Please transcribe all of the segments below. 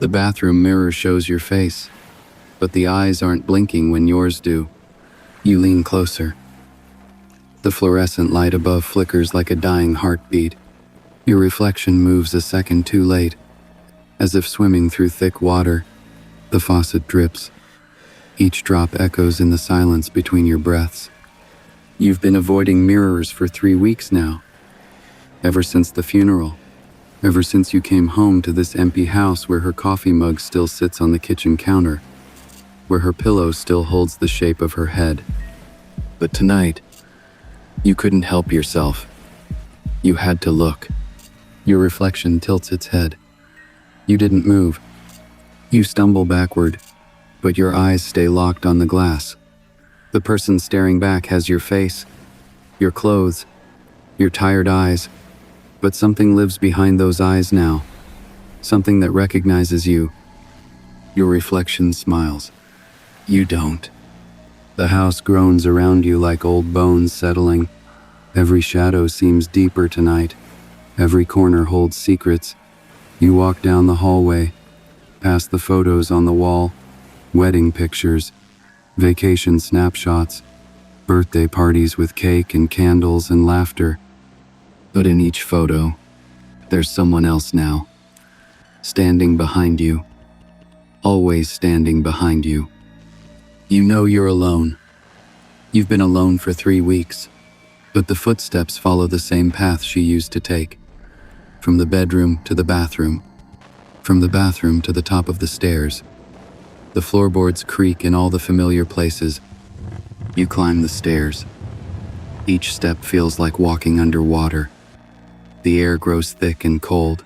The bathroom mirror shows your face, but the eyes aren't blinking when yours do. You lean closer. The fluorescent light above flickers like a dying heartbeat. Your reflection moves a second too late. As if swimming through thick water, the faucet drips. Each drop echoes in the silence between your breaths. You've been avoiding mirrors for 3 weeks now. Ever since the funeral. Ever since you came home to this empty house where her coffee mug still sits on the kitchen counter, where her pillow still holds the shape of her head. But tonight, you couldn't help yourself. You had to look. Your reflection tilts its head. You didn't move. You stumble backward, but your eyes stay locked on the glass. The person staring back has your face, your clothes, your tired eyes, but something lives behind those eyes now. Something that recognizes you. Your reflection smiles. You don't. The house groans around you like old bones settling. Every shadow seems deeper tonight. Every corner holds secrets. You walk down the hallway, past the photos on the wall, wedding pictures, vacation snapshots, birthday parties with cake and candles and laughter. But in each photo, there's someone else now, standing behind you, always standing behind you. You know you're alone. You've been alone for 3 weeks, but the footsteps follow the same path she used to take. From the bedroom to the bathroom, from the bathroom to the top of the stairs. The floorboards creak in all the familiar places. You climb the stairs. Each step feels like walking underwater. The air grows thick and cold.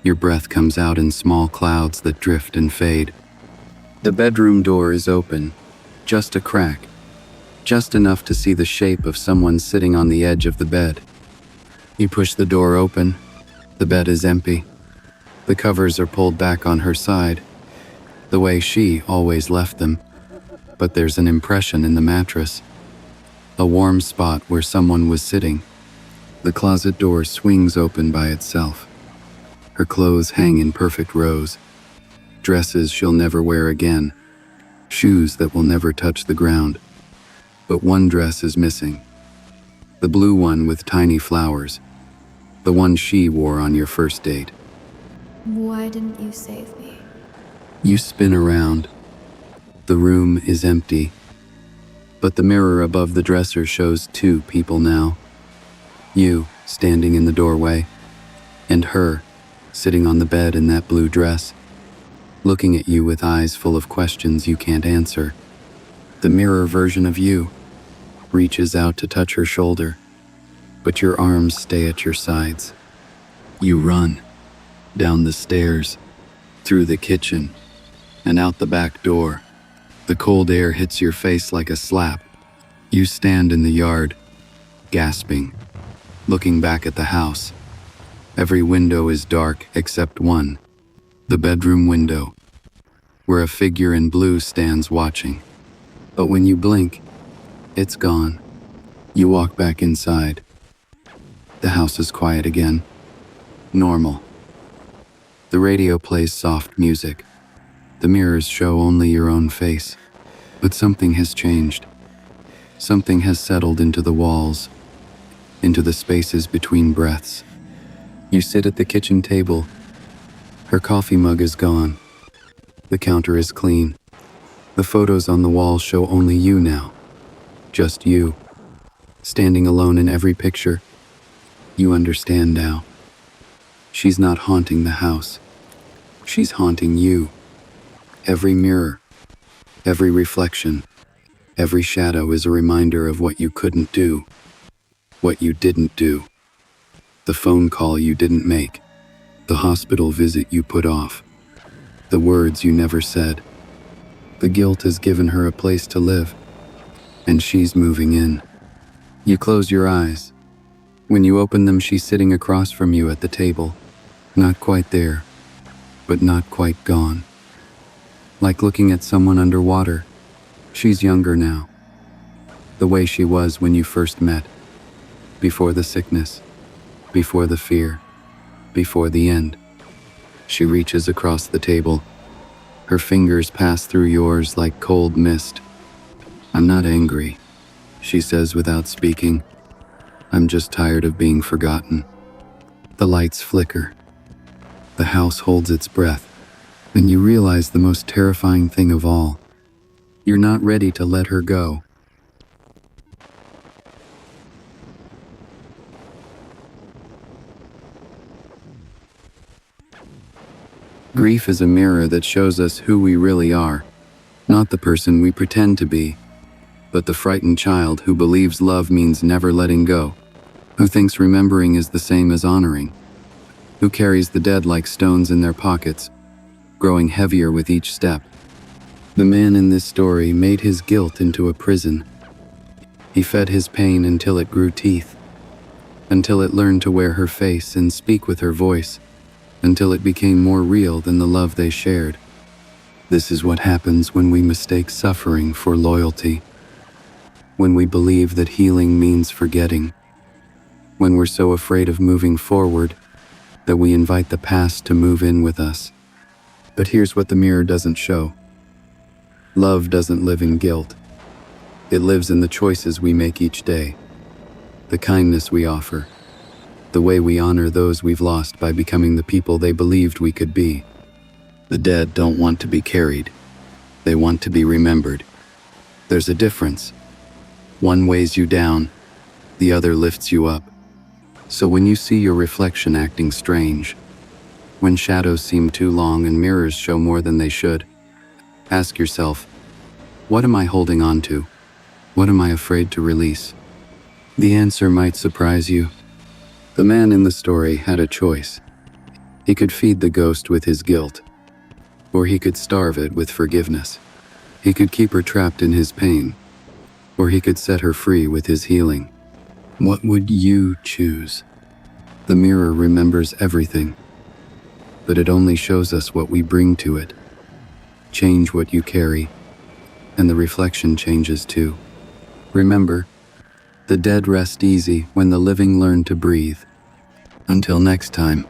Your breath comes out in small clouds that drift and fade. The bedroom door is open, just a crack, just enough to see the shape of someone sitting on the edge of the bed. You push the door open. The bed is empty. The covers are pulled back on her side, the way she always left them. But there's an impression in the mattress, a warm spot where someone was sitting. The closet door swings open by itself. Her clothes hang in perfect rows. Dresses she'll never wear again. Shoes that will never touch the ground. But one dress is missing. The blue one with tiny flowers. The one she wore on your first date. Why didn't you save me? You spin around. The room is empty. But the mirror above the dresser shows 2 people now. You, standing in the doorway, and her, sitting on the bed in that blue dress, looking at you with eyes full of questions you can't answer. The mirror version of you reaches out to touch her shoulder, but your arms stay at your sides. You run, down the stairs, through the kitchen, and out the back door. The cold air hits your face like a slap. You stand in the yard, gasping, looking back at the house. Every window is dark except one, the bedroom window, where a figure in blue stands watching. But when you blink, it's gone. You walk back inside. The house is quiet again. Normal. The radio plays soft music. The mirrors show only your own face. But something has changed. Something has settled into the walls, into the spaces between breaths. You sit at the kitchen table. Her coffee mug is gone. The counter is clean. The photos on the wall show only you now. Just you. Standing alone in every picture. You understand now. She's not haunting the house. She's haunting you. Every mirror, every reflection, every shadow is a reminder of what you couldn't do, what you didn't do, the phone call you didn't make, the hospital visit you put off, the words you never said. The guilt has given her a place to live, and she's moving in. You close your eyes. When you open them, she's sitting across from you at the table, not quite there, but not quite gone. Like looking at someone underwater. She's younger now. The way she was when you first met. Before the sickness. Before the fear. Before the end. She reaches across the table. Her fingers pass through yours like cold mist. "I'm not angry," she says without speaking. "I'm just tired of being forgotten." The lights flicker. The house holds its breath. Then you realize the most terrifying thing of all. You're not ready to let her go. Grief is a mirror that shows us who we really are, not the person we pretend to be, but the frightened child who believes love means never letting go, who thinks remembering is the same as honoring, who carries the dead like stones in their pockets, growing heavier with each step. The man in this story made his guilt into a prison. He fed his pain until it grew teeth, until it learned to wear her face and speak with her voice, until it became more real than the love they shared. This is what happens when we mistake suffering for loyalty, when we believe that healing means forgetting, when we're so afraid of moving forward that we invite the past to move in with us. But here's what the mirror doesn't show. Love doesn't live in guilt. It lives in the choices we make each day, the kindness we offer, the way we honor those we've lost by becoming the people they believed we could be. The dead don't want to be carried. They want to be remembered. There's a difference. One weighs you down, the other lifts you up. So when you see your reflection acting strange, when shadows seem too long and mirrors show more than they should, ask yourself, what am I holding on to? What am I afraid to release? The answer might surprise you. The man in the story had a choice. He could feed the ghost with his guilt, or he could starve it with forgiveness. He could keep her trapped in his pain, or he could set her free with his healing. What would you choose? The mirror remembers everything, but it only shows us what we bring to it. Change what you carry, and the reflection changes too. Remember, the dead rest easy when the living learn to breathe. Until next time.